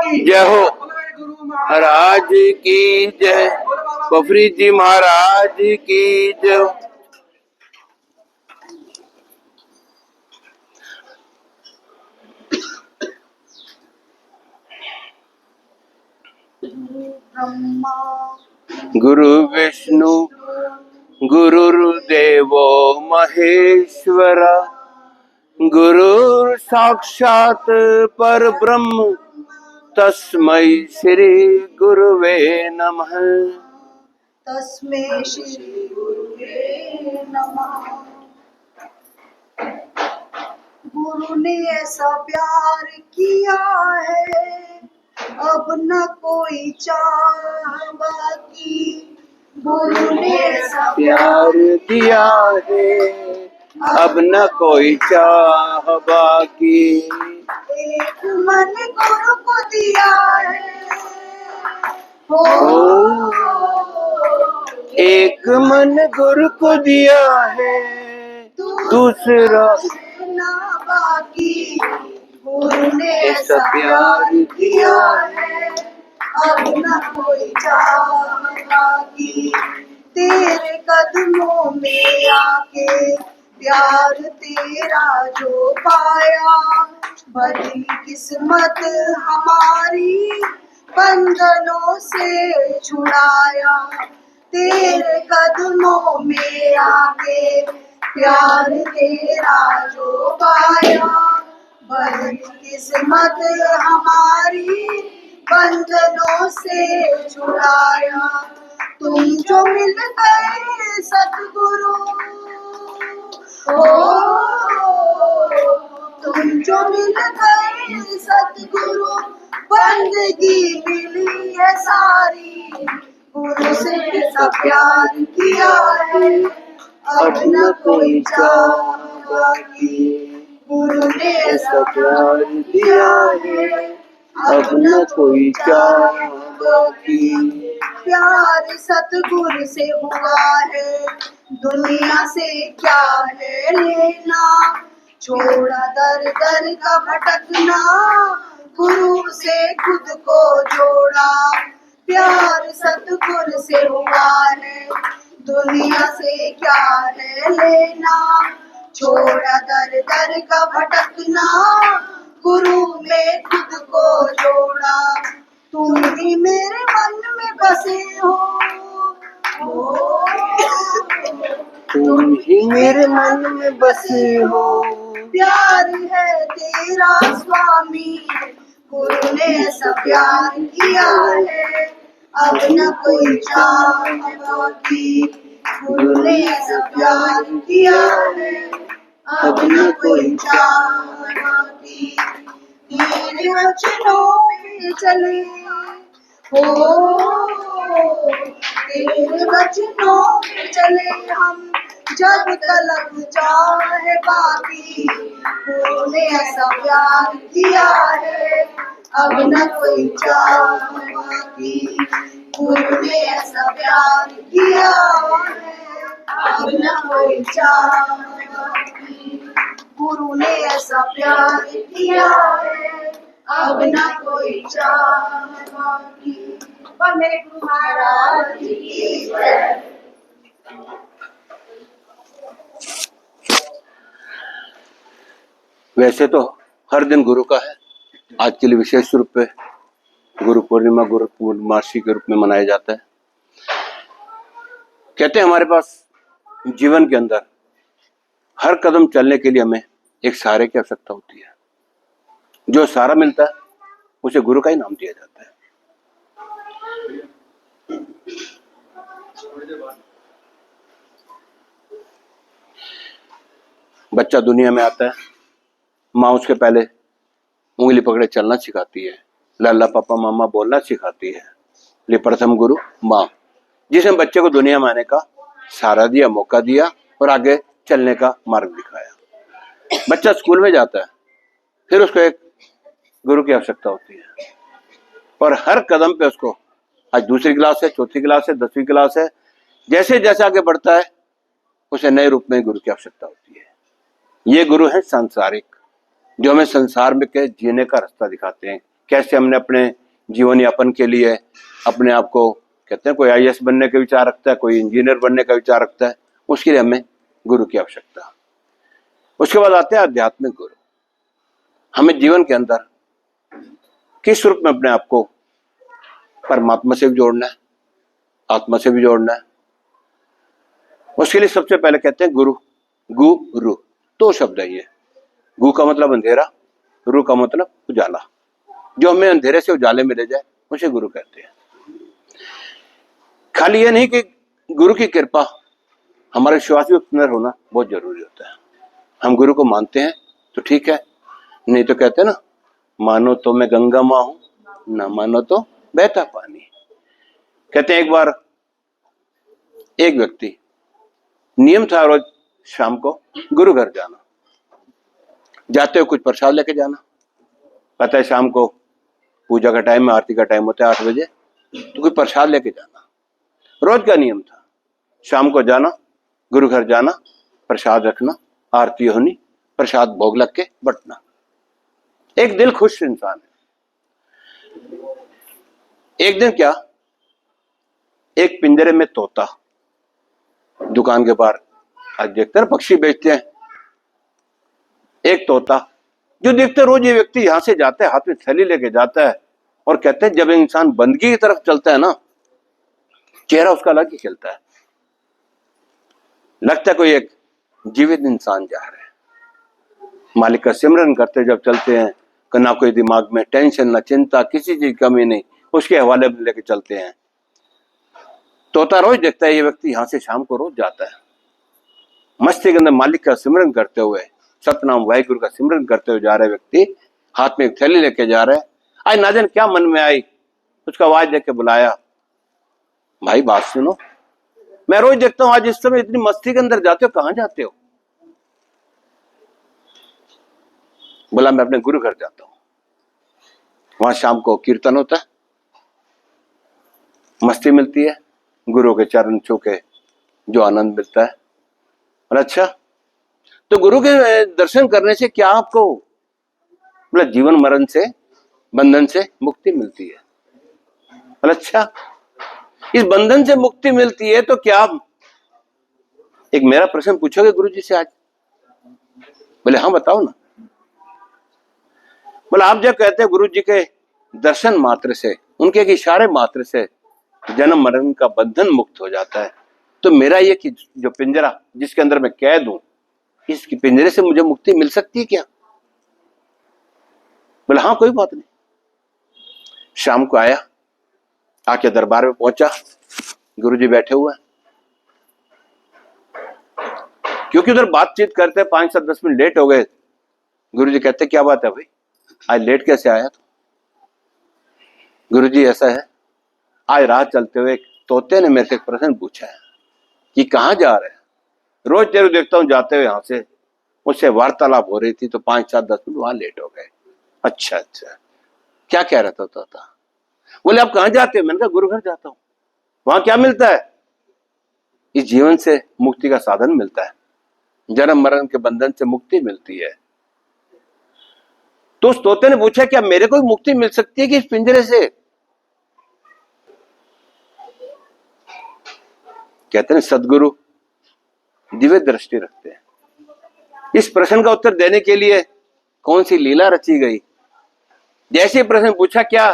जय हो महाराज की जय। बफरी जी महाराज की जय। गुरु विष्णु गुरुर्देवो महेश्वरा, गुरु साक्षात पर ब्रह्म तस्मै श्री गुरुवे नमः। तस्मै श्री गुरुवे नमः। गुरु ने ऐसा प्यार किया है अब न कोई चाह बाकी। गुरु ने ऐसा प्यार दिया है अब न कोई चाह बाकी। एक मन गुरु को दिया है हो, एक मन गुरु को दिया है दूसरा ना बाकी। गुरु ने ऐसा प्यार किया है अब न कोई चाह बाकी। तेरे कदमों में आके प्यार तेरा जो पाया, बड़ी किस्मत हमारी बंधनों से छुड़ाया। तेरे कदमों में आके प्यार तेरा जो पाया, बड़ी किस्मत हमारी बंधनों से छुड़ाया। तुम जो मिल गए सतगुरु हो, तुम जो मिल गए सतगुरु, बंदगी मिली है सारी। गुरु से ऐसा प्यार किया है अब न कोई चाह बाकी। गुरु ने ऐसा प्यार किया है अब न कोई चाह बाकी। प्यार सतगुरु से हुआ है दुनिया से क्या है लेना। छोड़ा दर दर का भटकना, गुरु से खुद को जोड़ा। प्यार सतगुरु से हुआ है दुनिया से क्या है लेना। छोड़ा दर दर का भटकना, गुरु में खुद को जोड़ा। तुम ही मेरे मन में बसे हो, तुम ही मेरे मन में बसे हो। प्यार है तेरा स्वामी। गुरु ने ऐसा प्यार किया है अब न कोई चाह बाकी। गुरु ने ऐसा प्यार किया है अब न कोई चाह बाकी। तेरे वचनों में चले हो, तेरे वचनों में चले हम जब तलक चाहे बाकी। गुरु ने ऐसा प्यार किया है अब न कोई चाह बाकी। गुरु ने ऐसा प्यार किया है अब न कोई चाह बाकी। गुरु ने ऐसा प्यार किया है अब न कोई चाह बाकी। पर मेरे गुरु महाराज की जय। वैसे तो हर दिन गुरु का है, आज के लिए विशेष रूप पे गुरु पूर्णिमा, गुरु पूर्णमासी के रूप में मनाया जाता है। कहते हैं हमारे पास जीवन के अंदर हर कदम चलने के लिए हमें एक सहारे की आवश्यकता होती है। जो सहारा मिलता है उसे गुरु का ही नाम दिया जाता है। बच्चा दुनिया में आता है, माँ उसके पहले उंगली पकड़े चलना सिखाती है, लाला पापा मामा बोलना सिखाती है। ये प्रथम गुरु माँ, जिसने बच्चे को दुनिया में आने का सहारा दिया, मौका दिया और आगे चलने का मार्ग दिखाया। बच्चा स्कूल में जाता है, फिर उसको एक गुरु की आवश्यकता होती है। और हर कदम पे उसको, आज दूसरी क्लास है, चौथी क्लास है, 10वीं क्लास है, जैसे जैसे आगे बढ़ता है उसे नए रूप में गुरु की आवश्यकता होती है। ये गुरु है सांसारिक, जो हमें संसार में के जीने का रास्ता दिखाते हैं कैसे हमने अपने जीवन यापन के लिए अपने आप को, कहते हैं कोई IAS बनने का विचार रखता है, कोई इंजीनियर बनने का विचार रखता है, उसके लिए हमें गुरु की आवश्यकता। उसके बाद आते हैं आध्यात्मिक गुरु। हमें जीवन के अंदर किस रूप में अपने आप को परमात्मा से भी जोड़ना है, आत्मा से भी जोड़ना है। उसके लिए सबसे पहले कहते हैं गुरु। गुरु 2 शब्द है ये। गु का मतलब अंधेरा, रु का मतलब उजाला। जो हमें अंधेरे से उजाले में ले जाए उसे गुरु कहते हैं। खाली ये नहीं कि गुरु की कृपा, हमारे विश्वास भी सुंदर होना बहुत जरूरी होता है। हम गुरु को मानते हैं तो ठीक है, नहीं तो कहते हैं ना, मानो तो मैं गंगा माँ हूं, ना मानो तो बहता पानी। कहते हैं एक बार एक व्यक्ति, नियम था रोज शाम को गुरु घर जाना, जाते हुए कुछ प्रसाद लेके जाना। पता है शाम को पूजा का टाइम में, आरती का टाइम होता है 8 बजे, तो कुछ प्रसाद लेके जाना रोज का नियम था। शाम को जाना, गुरु घर जाना, प्रसाद रखना, आरती होनी, प्रसाद भोग लग के बंटना। एक दिल खुश इंसान है। एक दिन क्या, एक पिंजरे में तोता, दुकान के बाहर आज देखते हैं पक्षी बेचते हैं, एक तोता जो देखते रोज ये व्यक्ति यहां से जाता है, हाथ में थैली लेके जाता है, और कहते हैं जब इंसान बंदगी की तरफ चलता है ना, चेहरा उसका अलग ही खिलता है, लगता है कोई एक जीवित इंसान जा रहा है। मालिक का सिमरन करते जब चलते हैं, ना कोई दिमाग में टेंशन, ना चिंता, किसी चीज की कमी नहीं, उसके हवाले में लेके चलते हैं। तोता रोज देखता है ये व्यक्ति यहां से शाम को रोज जाता है, मस्ती के अंदर मालिक का सिमरन करते हुए, सतनाम वाहिगुरु का सिमरन करते हुए जा रहे व्यक्ति, हाथ में एक थैली लेके जा रहे हैं। आज ना जाने क्या मन में आई, उसका आवाज देख के बुलाया, भाई बात सुनो, मैं रोज देखता हूं आज इस समय इतनी मस्ती के अंदर जाते हो, कहां जाते हो? बोला मैं अपने गुरु घर जाता हूं, वहां शाम को कीर्तन होता है, मस्ती मिलती है, गुरु के चरण छू के जो आनंद मिलता है। और अच्छा, तो गुरु के दर्शन करने से क्या आपको मतलब जीवन मरण से, बंधन से मुक्ति मिलती है। और अच्छा, इस बंधन से मुक्ति मिलती है तो क्या आप एक मेरा प्रश्न पूछोगे गुरु जी से आज? बोले हाँ बताओ ना। बोले आप जब कहते हैं गुरु जी के दर्शन मात्र से, उनके एक इशारे मात्र से जन्म मरण का बंधन मुक्त हो जाता है, तो मेरा ये कि जो पिंजरा जिसके अंदर मैं कैद हूं, इस पिंजरे से मुझे मुक्ति मिल सकती है क्या? बोले हाँ कोई बात नहीं। शाम को आया, आके दरबार में पहुंचा, गुरुजी बैठे हुए, क्योंकि उधर बातचीत करते 5 से 10 मिनट लेट हो गए। गुरुजी कहते क्या बात है भाई, आज लेट कैसे आया? तो गुरुजी ऐसा है, आज रात चलते हुए एक तोते ने मेरे से एक प्रश्न पूछा है कि कहाँ जा रहे हैं? रोज तेरे देखता हूँ जाते हुए, यहां से उससे वार्तालाप हो रही थी, तो 5 से 10 मिनट वहां लेट हो गए। अच्छा अच्छा, क्या कह रहा था तोता? बोले आप कहाँ जाते हो? मैंने कहा गुरु घर जाता हूं। वहां क्या मिलता है? इस जीवन से मुक्ति का साधन मिलता है, जन्म मरण के बंधन से मुक्ति मिलती है। तो उस तोते ने पूछा क्या मेरे को मुक्ति मिल सकती है कि इस पिंजरे से? कहते हैं सदगुरु दिव्य दृष्टि रखते हैं। इस प्रश्न का उत्तर देने के लिए कौन सी लीला रची गई? जैसे प्रश्न पूछा क्या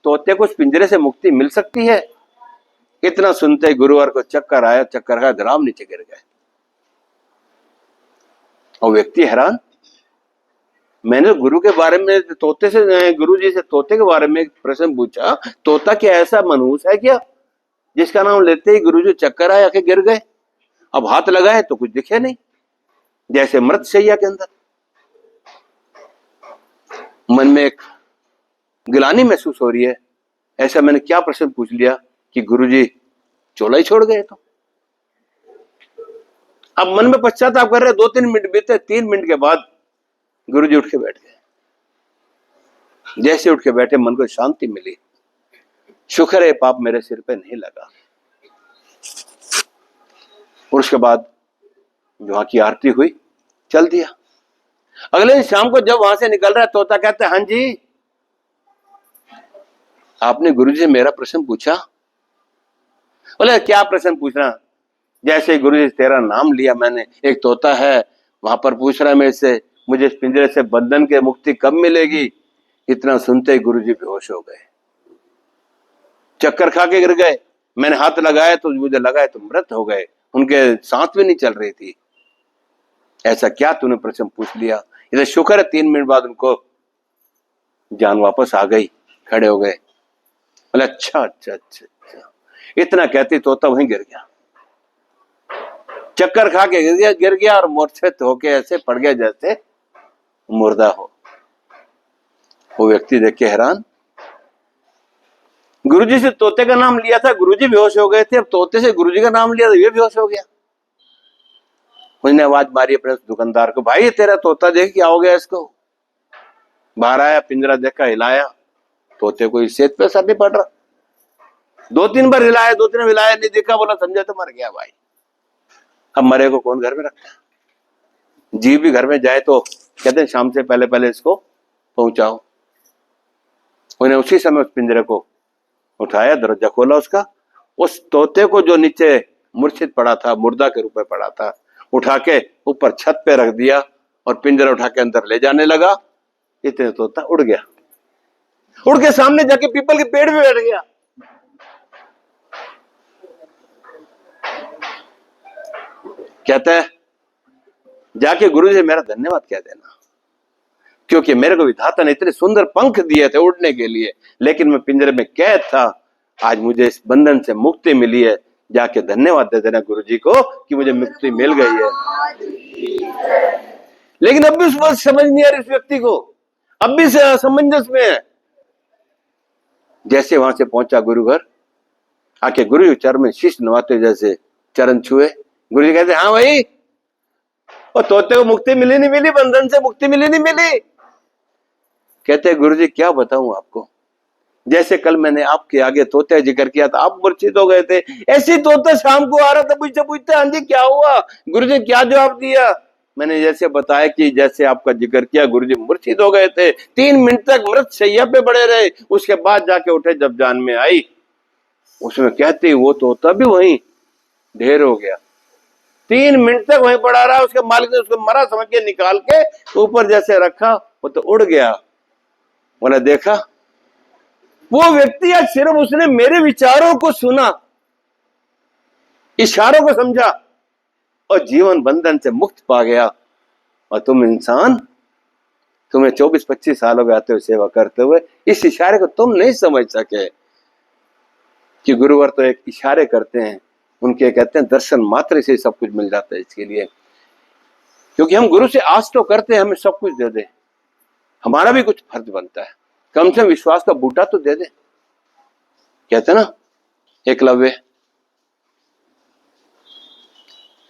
तोते को उस पिंजरे से मुक्ति मिल सकती है, इतना सुनते ही गुरुवार को चक्कर आया, चक्कर का धराम नीचे गिर गए। और व्यक्ति हैरान, मैंने गुरु के बारे में तोते से, गुरु जी से तोते के बारे में एक प्रश्न पूछा, तोता क्या ऐसा मनहूस है क्या जिसका नाम लेते ही गुरु जी चक्कर आया के गिर गए? अब हाथ लगाए तो कुछ दिखे नहीं, जैसे मृत शैया के अंदर। मन में एक गिलानी महसूस हो रही है, ऐसा मैंने क्या प्रश्न पूछ लिया कि गुरुजी चोला ही छोड़ गए? तो अब मन में पश्चाताप कर रहे, 2-3 मिनट बीते, 3 मिनट के बाद गुरुजी उठ के बैठ गए। जैसे उठ के बैठे मन को शांति मिली, शुक्र है पाप मेरे सिर पे नहीं लगा। और उसके बाद वहां की आरती हुई, चल दिया। अगले दिन शाम को जब वहां से निकल रहा है, तोता कहता है हाँ जी आपने गुरुजी से मेरा प्रश्न पूछा? बोले क्या प्रश्न पूछना? जैसे गुरुजी तेरा नाम लिया मैंने, एक तोता है वहां पर पूछ रहा है मेरे से मुझे इस पिंजरे से बंधन के मुक्ति कब मिलेगी। इतना सुनते ही गुरुजी बेहोश हो गए, चक्कर खा के गिर गए। मैंने हाथ लगाया तो मुझे लगा है तो मृत हो गए, उनके सांस भी नहीं चल रही थी। ऐसा क्या तूने प्रश्न पूछ लिया? इधर शुक्र है 3 मिनट बाद उनको जान वापस आ गई, खड़े हो गए। बोले अच्छा अच्छा अच्छा अच्छा। इतना कहती तोता वहीं गिर गया, चक्कर खा के गिर गया और मूर्छित होके ऐसे पड़ गया जैसे मुर्दा हो। वो व्यक्ति देख के हैरान। गुरुजी से तोते का नाम लिया था, गुरुजी बेहोश हो गए थे, अब तोते से गुरुजी का नाम लिया तो ये बेहोश हो गया। उसने आवाज मारी अपने दुकानदार को, भाई तेरा तोता देख क्या हो गया इसको। बाहर आया, पिंजरा देखा, हिलाया, तोते को इस सेहत पे असर नहीं पड़ रहा। 2-3 बार हिलाया, 2-3 हिलाया, नहीं देखा, बोला समझा तो मर गया भाई। अब मरे को कौन घर में रखता है? जीव भी घर में जाए तो कहते हैं शाम से पहले पहले इसको पहुंचाओ। उन्हें उसी समय उस पिंजरे को उठाया, दरवाजा खोला उसका, उस तोते को जो नीचे मूर्छित पड़ा था, मुर्दा के रूप में पड़ा था, उठा के ऊपर छत पे रख दिया और पिंजरा उठा के अंदर ले जाने लगा। इतने तोता उड़ गया, उड़ के सामने जाके पीपल के पेड़ में बैठ गया। कहता है जाके गुरु जी मेरा धन्यवाद कह देना, क्योंकि मेरे को विधाता ने इतने सुंदर पंख दिए थे उड़ने के लिए, लेकिन मैं पिंजरे में कैद था। आज मुझे इस बंधन से मुक्ति मिली है, जाके धन्यवाद दे देना गुरु जी को कि मुझे मुक्ति मिल गई है। लेकिन अब भी उस वक्त समझ नहीं आ रही इस व्यक्ति को, अब भी असमंजस में है। जैसे वहां से पहुंचा गुरु घर, आके गुरु चरण में शीश नवाते जैसे चरण छुए। गुरु जी कहते हाँ भाई, और तोते को मुक्ति मिली नहीं मिली, बंधन से मुक्ति मिली नहीं मिली? कहते गुरु जी क्या बताऊं आपको, जैसे कल मैंने आपके आगे तोते जिक्र किया था, आप मूर्छित हो गए थे, ऐसे तोता शाम को आ रहा था, पूछते पूछते हाँ जी क्या हुआ? गुरु जी क्या जवाब दिया? मैंने जैसे बताया कि जैसे आपका जिक्र किया, गुरु जी मूर्छित हो गए थे, 3 मिनट तक मृत शैया पे पड़े रहे, उसके बाद जाके उठे, जब जान में आई। उसमें कहते वो तोता भी वहीं ढेर हो गया, 3 मिनट तक वहीं पड़ा रहा। उसके मालिक ने उसको मरा समझ के निकाल के ऊपर जैसे रखा, वो तो उड़ गया। बोला देखा, वो व्यक्ति आज सिर्फ उसने मेरे विचारों को सुना, इशारों को समझा और जीवन बंधन से मुक्त पा गया। और तुम इंसान, तुम्हें 24-25 साल हो गए आते हुए सेवा करते हुए, इस इशारे को तुम नहीं समझ सके कि गुरुवर तो एक इशारे करते हैं, उनके कहते हैं दर्शन मात्र से सब कुछ मिल जाता है। इसके लिए क्योंकि हम गुरु से आस तो करते हैं हमें सब कुछ दे दे, हमारा भी कुछ फर्ज बनता है, कम से कम विश्वास का बूटा तो दे दे। कहते ना एकलव्य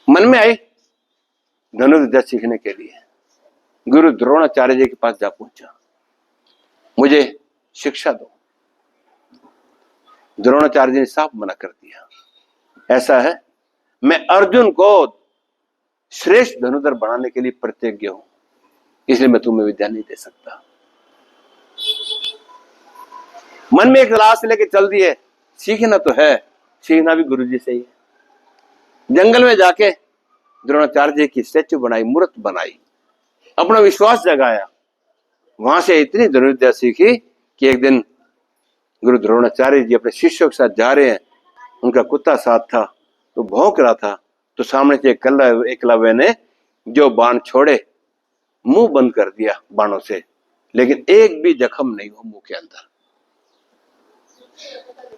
मन में आई धनुर्विद्या सीखने के लिए, गुरु द्रोणाचार्य जी के पास जा पहुंचा, मुझे शिक्षा दो। द्रोणाचार्य जी ने साफ मना कर दिया, ऐसा है मैं अर्जुन को श्रेष्ठ धनुर्धर बनाने के लिए प्रतिज्ञ हूं, इसलिए मैं तुम्हें विद्या नहीं दे सकता। मन में एक लाश लेके चल दिए, सीखना तो है, सीखना भी गुरुजी से ही है। जंगल में जाके द्रोणाचार्य जी की स्टैचू बनाई, मूर्त बनाई, अपना विश्वास जगाया। वहां से इतनी धनुर्विद्या सीखी कि एक दिन गुरु द्रोणाचार्य जी अपने शिष्यों के साथ जा रहे हैं, उनका कुत्ता साथ था तो भौंक रहा था, तो सामने से एकलव्य ने जो बाण छोड़े, मुंह बंद कर दिया बाणों से, लेकिन एक भी जख्म नहीं हुआ मुंह के अंदर।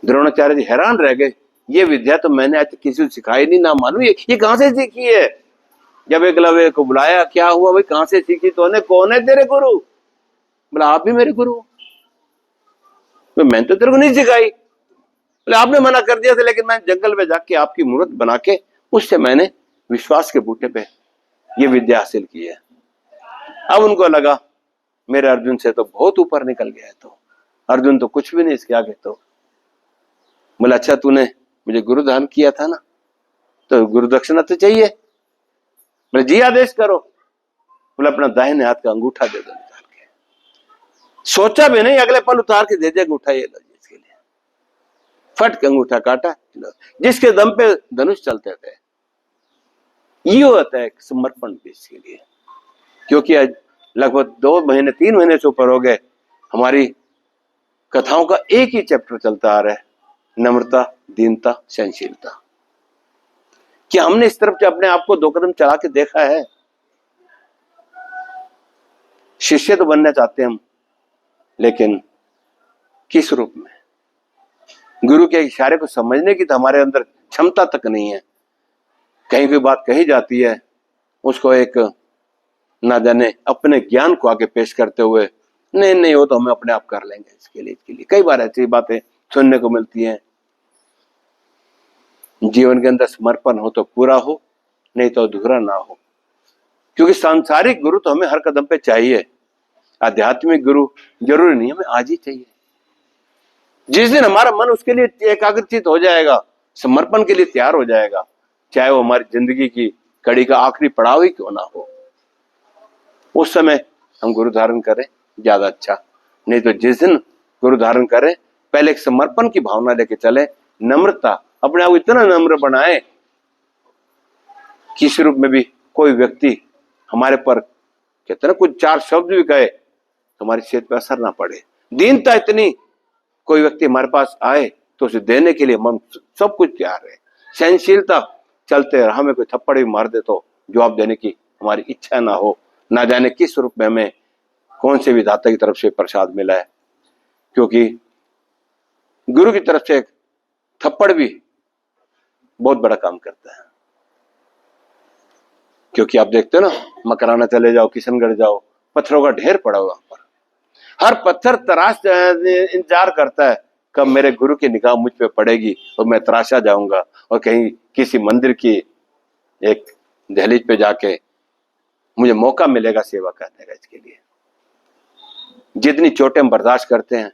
द्रोणाचार्य जी हैरान रह गए, ये विद्या तो मैंने आज किसी को सिखाई नहीं, ना मालूम ये कहां से सीखी है। जब एकलव्य को बुलाया, क्या हुआ भाई, कहां से सीखी? तो कौन है तेरे गुरु? बोला आप भी मेरे गुरु। मैंने तो तेरे को नहीं सिखाई। बोले आपने मना कर दिया था, लेकिन मैंने जंगल में जाके आपकी मूर्त बना के उससे मैंने विश्वास के बूटे पे ये विद्या हासिल की है। अब उनको लगा मेरे अर्जुन से तो बहुत ऊपर निकल गया है, तो अर्जुन तो कुछ भी नहीं इसके आगे। तो बोला अच्छा तूने मुझे गुरु दान किया था ना, तो गुरु दक्षिणा तो चाहिए। बोले जी आदेश करो। बोला अपना दाहिने हाथ का अंगूठा दे दो निकाल के। सोचा भी नहीं, अगले पल उतार के दे दिया अंगूठा, ये लो जी इसके लिए। फट के अंगूठा काटा, जिसके दम पे धनुष चलते थे। ये होता है समर्पण देश के लिए। क्योंकि आज लगभग 2 महीने 3 महीने से ऊपर हो गए, हमारी कथाओं का एक ही चैप्टर चलता आ रहा है, नम्रता, दीनता, सहनशीलता। क्या हमने इस तरफ से अपने आप को 2 कदम चला के देखा है? शिष्य तो बनना चाहते हैं हम, लेकिन किस रूप में? गुरु के इशारे को समझने की तो हमारे अंदर क्षमता तक नहीं है। कहीं कोई बात कही जाती है, उसको एक ना जाने अपने ज्ञान को आगे पेश करते हुए, नहीं नहीं वो तो हम अपने आप कर लेंगे, इसके लिए कई बार ऐसी बातें सुनने को मिलती हैं। जीवन के अंदर समर्पण हो तो पूरा हो, नहीं तो अधूरा ना हो। क्योंकि सांसारिक गुरु तो हमें हर कदम पे चाहिए, आध्यात्मिक गुरु जरूरी नहीं हमें आज ही चाहिए। जिस दिन हमारा मन उसके लिए एकाग्रचित हो जाएगा, समर्पण के लिए तैयार हो जाएगा, चाहे वो हमारी जिंदगी की कड़ी का आखिरी पड़ाव ही क्यों ना हो, उस समय हम गुरु धारण करें ज्यादा अच्छा। नहीं तो जिस दिन गुरु धारण करें, पहले एक समर्पण की भावना लेके चले, नम्रता, अपने आप को इतना नम्र बनाए किस रूप में भी कोई व्यक्ति हमारे पर कहते ना कुछ 4 शब्द भी कहे तो हमारी सेहत पर असर ना पड़े। दीनता इतनी, कोई व्यक्ति हमारे पास आए तो उसे देने के लिए मन सब कुछ तैयार है। सहनशीलता, चलते रहा, हमें कोई थप्पड़ भी मार दे तो जवाब देने की हमारी इच्छा ना हो। ना जाने किस रूप में हमें कौन से विधाता की तरफ से प्रसाद मिला है, क्योंकि गुरु की तरफ से एक थप्पड़ भी बहुत बड़ा काम करता है। क्योंकि आप देखते हो ना, मकराना चले जाओ, किशनगढ़ जाओ, पत्थरों का ढेर पड़ा हुआ पर, हर पत्थर तराश इंतजार करता है कब मेरे गुरु की निगाह मुझ पे पड़ेगी और मैं तराशा जाऊंगा और कहीं किसी मंदिर की एक दहलीज पे जाके मुझे मौका मिलेगा सेवा करने का। इसके लिए जितनी चोटें हम बर्दाश्त करते हैं,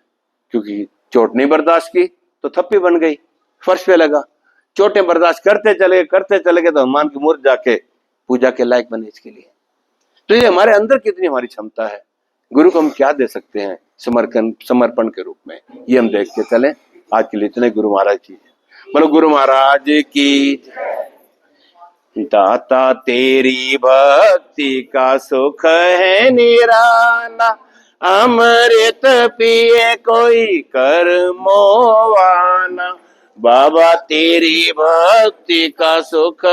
क्योंकि चोट नहीं बर्दाश्त की तो थप्पी बन गई, फर्श पे लगा। चोटें बर्दाश्त करते चले गए तो हनुमान की मूर्त जाके पूजा के लायक बने। इसके लिए तो ये हमारे अंदर कितनी हमारी क्षमता है, गुरु को हम क्या दे सकते हैं समर्पण के रूप में, ये हम देख के चले। आज के लिए इतने। गुरु महाराज की बोलो, गुरु महाराज की। दाता तेरी भक्ति का सुख है निराला, अमृत पिए कोई कर्मोवाना। बाबा तेरी भक्ति का सुख